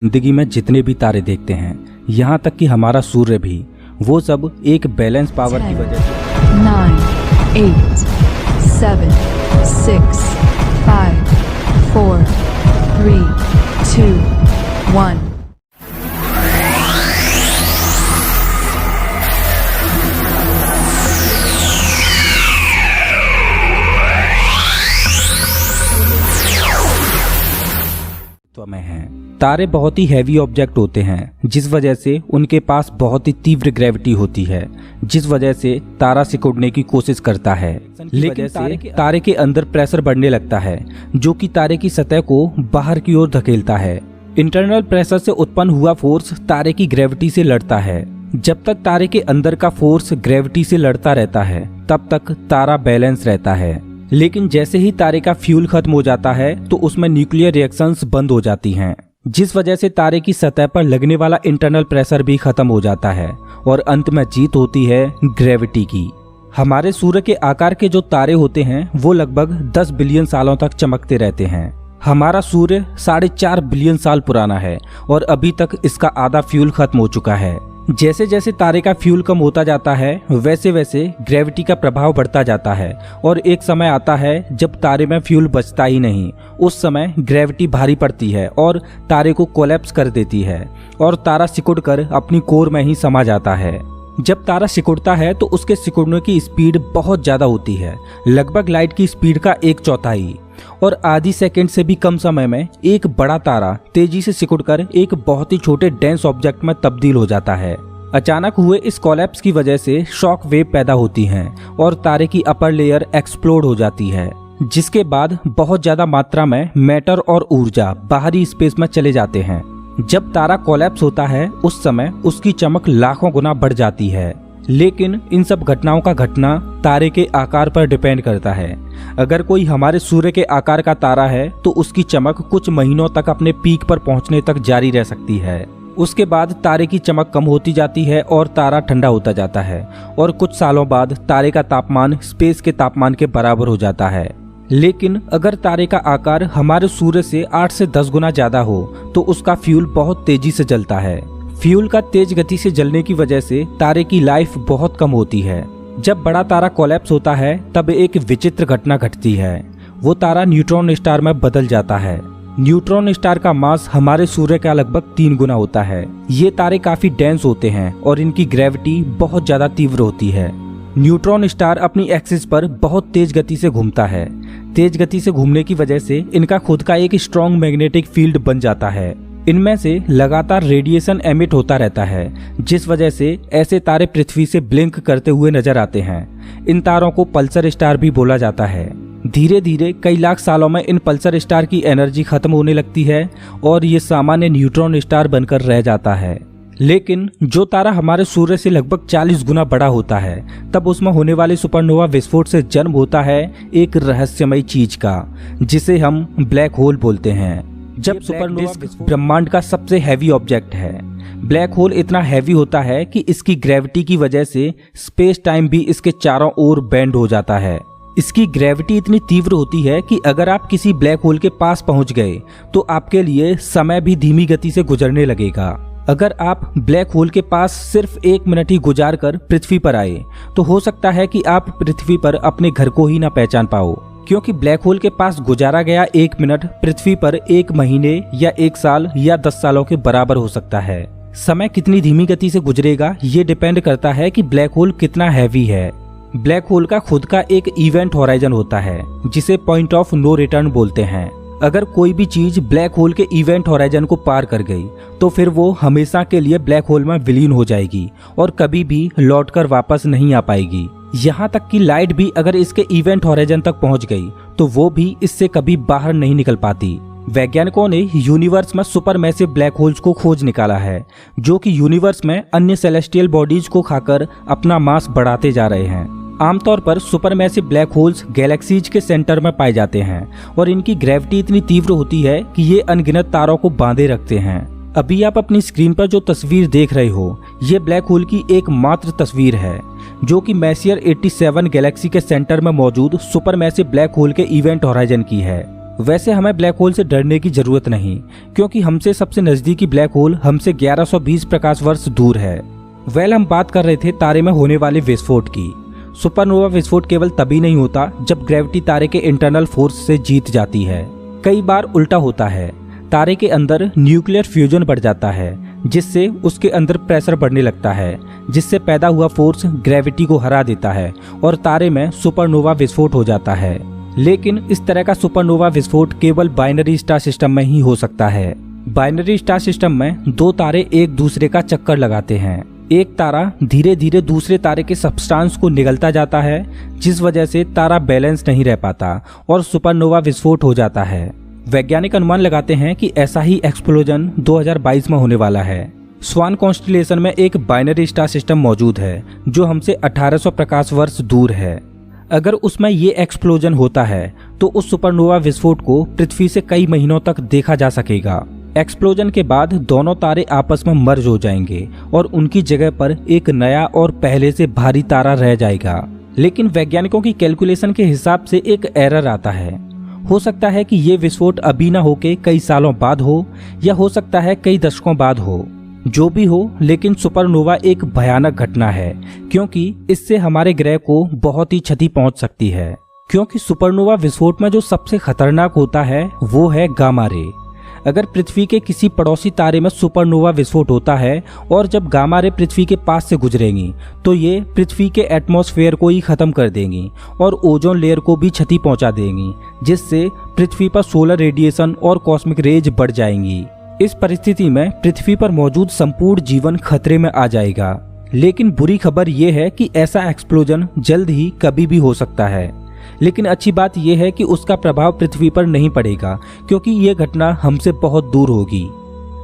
जिंदगी में जितने भी तारे देखते हैं, यहाँ तक कि हमारा सूर्य भी, वो सब एक बैलेंस पावर की वजह से 9, 8, 7, 6, 5, 4, 3, 2, 1. में हैं। तारे बहुत ही हैवी ऑब्जेक्ट होते हैं, जिस वजह से उनके पास बहुत ही तीव्र ग्रेविटी होती है, जिस वजह से तारा सिकुड़ने की कोशिश करता है। लेकिन तारे के अंदर प्रेशर बढ़ने लगता है, जो कि तारे की सतह को बाहर की ओर धकेलता है। इंटरनल प्रेशर से उत्पन्न हुआ फोर्स तारे की ग्रेविटी से लड़ता है। जब तक तारे के अंदर का फोर्स ग्रेविटी से लड़ता रहता है, तब तक तारा बैलेंस रहता है। लेकिन जैसे ही तारे का फ्यूल खत्म हो जाता है, तो उसमें न्यूक्लियर रिएक्शंस बंद हो जाती हैं, जिस वजह से तारे की सतह पर लगने वाला इंटरनल प्रेशर भी खत्म हो जाता है और अंत में जीत होती है ग्रेविटी की। हमारे सूर्य के आकार के जो तारे होते हैं, वो लगभग 10 बिलियन सालों तक चमकते रहते हैं। हमारा सूर्य 4.5 बिलियन साल पुराना है और अभी तक इसका आधा फ्यूल खत्म हो चुका है। जैसे जैसे तारे का फ्यूल कम होता जाता है, वैसे वैसे ग्रेविटी का प्रभाव बढ़ता जाता है और एक समय आता है जब तारे में फ्यूल बचता ही नहीं। उस समय ग्रेविटी भारी पड़ती है और तारे को कोलैप्स कर देती है और तारा सिकुड़कर अपनी कोर में ही समा जाता है। जब तारा सिकुड़ता है तो उसके सिकुड़ने की स्पीड बहुत ज्यादा होती है, लगभग लाइट की स्पीड का 1/4, और आधी सेकंड से भी कम समय में एक बड़ा तारा तेजी से सिकुड़कर एक बहुत ही छोटे डेंस ऑब्जेक्ट में तब्दील हो जाता है। अचानक हुए इस कोलैप्स की वजह से शॉक वेव पैदा होती हैं और तारे की अपर लेयर एक्सप्लोड हो जाती है, जिसके बाद बहुत ज्यादा मात्रा में मैटर और ऊर्जा बाहरी स्पेस में चले जाते हैं। जब तारा कोलैप्स होता है, उस समय उसकी चमक लाखों गुना बढ़ जाती है। लेकिन इन सब घटनाओं का घटना तारे के आकार पर डिपेंड करता है। अगर कोई हमारे सूर्य के आकार का तारा है, तो उसकी चमक कुछ महीनों तक अपने पीक पर पहुंचने तक जारी रह सकती है। उसके बाद तारे की चमक कम होती जाती है और तारा ठंडा होता जाता है, और कुछ सालों बाद तारे का तापमान स्पेस के तापमान के बराबर हो जाता है। लेकिन अगर तारे का आकार हमारे सूर्य से 8 से 10 गुना ज्यादा हो, तो उसका फ्यूल बहुत तेजी से जलता है। फ्यूल का तेज गति से जलने की वजह से तारे की लाइफ बहुत कम होती है। जब बड़ा तारा कोलैप्स होता है, तब एक विचित्र घटना घटती है। वो तारा न्यूट्रॉन स्टार में बदल जाता है। न्यूट्रॉन स्टार का मास हमारे सूर्य का लगभग 3 गुना होता है। ये तारे काफी डेंस होते हैं और इनकी ग्रेविटी बहुत ज्यादा तीव्र होती है। न्यूट्रॉन स्टार अपनी एक्सिस पर बहुत तेज गति से घूमता है। तेज गति से घूमने की वजह से इनका खुद का एक स्ट्रॉन्ग मैग्नेटिक फील्ड बन जाता है। इनमें से लगातार रेडिएशन एमिट होता रहता है, जिस वजह से ऐसे तारे पृथ्वी से ब्लिंक करते हुए नजर आते हैं। इन तारों को पल्सर स्टार भी बोला जाता है। धीरे धीरे कई लाख सालों में इन पल्सर स्टार की एनर्जी खत्म होने लगती है और ये सामान्य न्यूट्रॉन स्टार बनकर रह जाता है। लेकिन जो तारा हमारे सूर्य से लगभग 40 गुना बड़ा होता है, तब उसमें होने वाले सुपरनोवा विस्फोट से जन्म होता है एक रहस्यमयी चीज का, जिसे हम ब्लैक होल बोलते हैं। जब सुपरनोवा ब्रह्मांड का सबसे हैवी ऑब्जेक्ट है। ब्लैक होल इतना हैवी होता है कि इसकी ग्रेविटी की वजह से स्पेस टाइम भी इसके चारों ओर बेंड हो जाता है। इसकी ग्रेविटी इतनी तीव्र होती है कि अगर आप किसी ब्लैक होल के पास पहुंच गए, तो आपके लिए समय भी धीमी गति से गुजरने लगेगा। अगर आप ब्लैक होल के पास सिर्फ 1 मिनट ही गुजार कर पृथ्वी पर आए, तो हो सकता है कि आप पृथ्वी पर अपने घर को ही ना पहचान पाओ, क्योंकि ब्लैक होल के पास गुजारा गया 1 मिनट पृथ्वी पर 1 महीने या 1 साल या 10 सालों के बराबर हो सकता है। समय कितनी धीमी गति से गुजरेगा, ये डिपेंड करता है कि ब्लैक होल कितना हैवी है। ब्लैक होल का खुद का एक इवेंट होराइजन होता है, जिसे पॉइंट ऑफ नो रिटर्न बोलते हैं। अगर कोई भी चीज ब्लैक होल के इवेंट होराइजन को पार कर गई, तो फिर वो हमेशा के लिए ब्लैक होल में विलीन हो जाएगी और कभी भी लौटकर वापस नहीं आ पाएगी। यहाँ तक कि लाइट भी अगर इसके इवेंट होराइजन तक पहुँच गई, तो वो भी इससे कभी बाहर नहीं निकल पाती। वैज्ञानिकों ने यूनिवर्स में सुपरमैसिव ब्लैक होल्स को खोज निकाला है, जो कि यूनिवर्स में अन्य सेलेस्टियल बॉडीज को खाकर अपना मास बढ़ाते जा रहे हैं। आमतौर पर सुपरमैसिव ब्लैक होल्स गैलेक्सीज के सेंटर में पाए जाते हैं और इनकी ग्रेविटी इतनी तीव्र होती है कि ये अनगिनत तारों को बांधे रखते हैं। अभी आप अपनी स्क्रीन पर जो तस्वीर देख रहे हो, ये ब्लैक होल की एकमात्र तस्वीर है, जो कि मैसियर 87 गैलेक्सी के सेंटर में मौजूद सुपरमैसिव ब्लैक होल के इवेंट होराइजन की है। वैसे हमें ब्लैक होल से डरने की जरूरत नहीं, क्योंकि हमसे सबसे नजदीकी ब्लैक होल हमसे 1120 प्रकाश वर्ष दूर है। हम बात कर रहे थे तारे में होने वाले विस्फोट की। सुपरनोवा विस्फोट केवल तभी नहीं होता जब ग्रेविटी तारे के इंटरनल फोर्स से जीत जाती है। कई बार उल्टा होता है, तारे के अंदर न्यूक्लियर फ्यूजन बढ़ जाता है, जिससे उसके अंदर प्रेशर बढ़ने लगता है, जिससे पैदा हुआ फोर्स ग्रेविटी को हरा देता है और तारे में सुपरनोवा विस्फोट हो जाता है। लेकिन इस तरह का सुपरनोवा विस्फोट केवल बाइनरी स्टार सिस्टम में ही हो सकता है। बाइनरी स्टार सिस्टम में दो तारे एक दूसरे का चक्कर लगाते हैं। एक तारा धीरे धीरे दूसरे तारे के सब्सटेंस को निगलता जाता है, जिस वजह से तारा बैलेंस नहीं रह पाता और सुपरनोवा विस्फोट हो जाता है। वैज्ञानिक अनुमान लगाते हैं कि ऐसा ही एक्सप्लोजन 2022 में होने वाला है। स्वान कॉन्स्टेलेशन में एक बाइनरी स्टार सिस्टम मौजूद है जो हमसे 1800 प्रकाश वर्ष दूर है। अगर उसमें ये एक्सप्लोजन होता है तो उस सुपरनोवा विस्फोट को पृथ्वी से कई महीनों तक देखा जा सकेगा। एक्सप्लोजन के बाद दोनों तारे आपस में मर्ज हो जाएंगे और उनकी जगह पर एक नया और पहले से भारी तारा रह जाएगा। लेकिन वैज्ञानिकों की कैलकुलेशन के हिसाब से एक एरर आता है। हो सकता है कि ये विस्फोट अभी ना होके कई सालों बाद हो, या हो सकता है कई दशकों बाद हो। जो भी हो, लेकिन सुपरनोवा एक भयानक घटना है, क्योंकि इससे हमारे ग्रह को बहुत ही क्षति पहुंच सकती है। क्योंकि सुपरनोवा विस्फोट में जो सबसे खतरनाक होता है वो है गामा रे। अगर पृथ्वी के किसी पड़ोसी तारे में सुपरनोवा विस्फोट होता है और जब गामा रे पृथ्वी के पास से गुजरेंगी तो ये पृथ्वी के एटमॉस्फेयर को ही खत्म कर देंगी और ओजोन लेयर को भी क्षति पहुंचा देंगी, जिससे पृथ्वी पर सोलर रेडिएशन और कॉस्मिक रेज बढ़ जाएंगी। इस परिस्थिति में पृथ्वी पर मौजूद संपूर्ण जीवन खतरे में आ जाएगा। लेकिन बुरी खबर यह है कि ऐसा एक्सप्लोजन जल्द ही कभी भी हो सकता है। लेकिन अच्छी बात यह है कि उसका प्रभाव पृथ्वी पर नहीं पड़ेगा, क्योंकि यह घटना हमसे बहुत दूर होगी।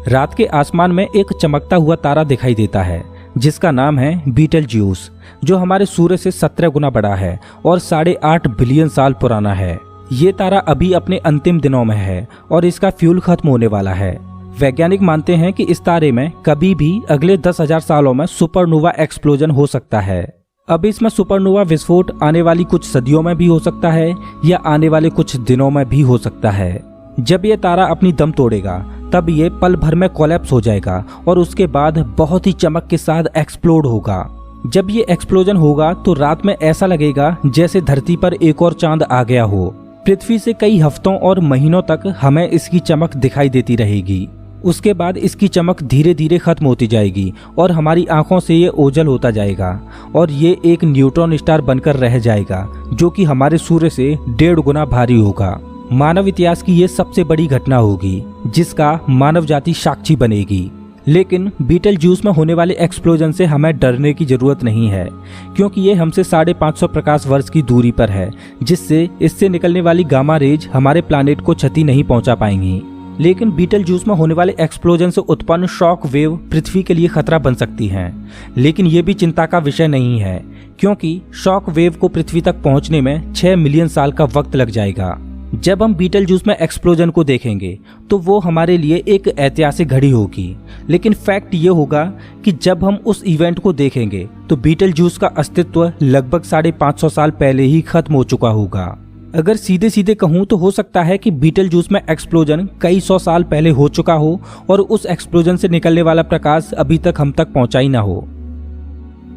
रात के आसमान में एक चमकता हुआ तारा दिखाई देता है जिसका नाम है बीटलज्यूस, जो हमारे सूर्य से 17 गुना बड़ा है और 8.5 बिलियन साल पुराना है। ये तारा अभी अपने अंतिम दिनों में है और इसका फ्यूल खत्म होने वाला है। वैज्ञानिक मानते हैं कि इस तारे में कभी भी अगले 10,000 सालों में सुपरनोवा एक्सप्लोजन हो सकता है। अब इसमें सुपरनोवा विस्फोट आने वाली कुछ सदियों में भी हो सकता है या आने वाले कुछ दिनों में भी हो सकता है। जब ये तारा अपनी दम तोड़ेगा तब ये पल भर में कोलैप्स हो जाएगा और उसके बाद बहुत ही चमक के साथ एक्सप्लोड होगा। जब ये एक्सप्लोजन होगा तो रात में ऐसा लगेगा जैसे धरती पर एक और चांद आ गया हो। पृथ्वी से कई हफ्तों और महीनों तक हमें इसकी चमक दिखाई देती रहेगी। उसके बाद इसकी चमक धीरे धीरे खत्म होती जाएगी और हमारी आंखों से ये ओझल होता जाएगा और ये एक न्यूट्रॉन स्टार बनकर रह जाएगा, जो कि हमारे सूर्य से 1.5 गुना भारी होगा। मानव इतिहास की ये सबसे बड़ी घटना होगी जिसका मानव जाति साक्षी बनेगी। लेकिन बीटलज्यूस में होने वाले एक्सप्लोजन से हमें डरने की जरूरत नहीं है, क्योंकि ये हमसे 550 प्रकाश वर्ष की दूरी पर है, जिससे इससे निकलने वाली गामा रेज हमारे प्लानेट को क्षति नहीं पहुंचा पाएंगी। लेकिन बीटलज्यूस में होने वाले एक्सप्लोजन से उत्पन्न शॉक वेव पृथ्वी के लिए खतरा बन सकती हैं। लेकिन ये भी चिंता का विषय नहीं है, क्योंकि शॉक वेव को पृथ्वी तक पहुंचने में 6 मिलियन साल का वक्त लग जाएगा। जब हम बीटलज्यूस में एक्सप्लोजन को देखेंगे तो वो हमारे लिए एक ऐतिहासिक घड़ी होगी। लेकिन फैक्ट ये होगा कि जब हम उस इवेंट को देखेंगे तो बीटलज्यूस का अस्तित्व लगभग 550 साल पहले ही खत्म हो चुका होगा। अगर सीधे सीधे कहूँ तो हो सकता है कि बीटलज्यूस में एक्सप्लोजन कई 100 साल पहले हो चुका हो और उस एक्सप्लोजन से निकलने वाला प्रकाश अभी तक हम तक पहुंचा ही ना हो।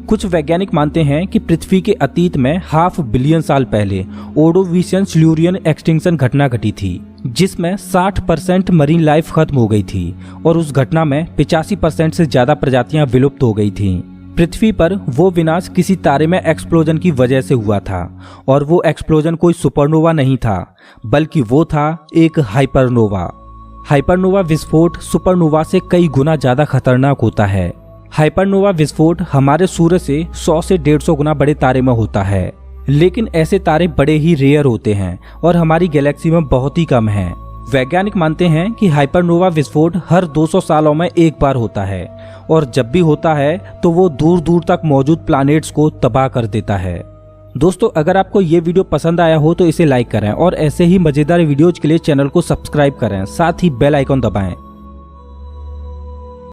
कुछ वैज्ञानिक मानते हैं कि पृथ्वी के अतीत में 500 बिलियन साल पहले ओर्डोविशियन सिल्यूरियन एक्सटिंक्शन घटना घटी थी, जिसमें 60% मरीन लाइफ खत्म हो गई थी और उस घटना में 85% से ज्यादा प्रजातियां विलुप्त हो गई थीं। पृथ्वी पर वो विनाश किसी तारे में एक्सप्लोजन की वजह से हुआ था और वो एक्सप्लोजन कोई सुपरनोवा नहीं था, बल्कि वो था एक हाइपरनोवा। हाइपरनोवा विस्फोट सुपरनोवा से कई गुना ज्यादा खतरनाक होता है। हाइपरनोवा विस्फोट हमारे सूर्य से 100 से 150 गुना बड़े तारे में होता है, लेकिन ऐसे तारे बड़े ही रेयर होते हैं और हमारी गैलेक्सी में बहुत ही कम हैं। वैज्ञानिक मानते हैं कि हाइपरनोवा विस्फोट हर 200 सालों में एक बार होता है और जब भी होता है तो वो दूर दूर तक मौजूद प्लैनेट्स को तबाह कर देता है। दोस्तों, अगर आपको ये वीडियो पसंद आया हो तो इसे लाइक करें और ऐसे ही मजेदार वीडियोज के लिए चैनल को सब्सक्राइब करें, साथ ही बेल आइकॉन दबाएं।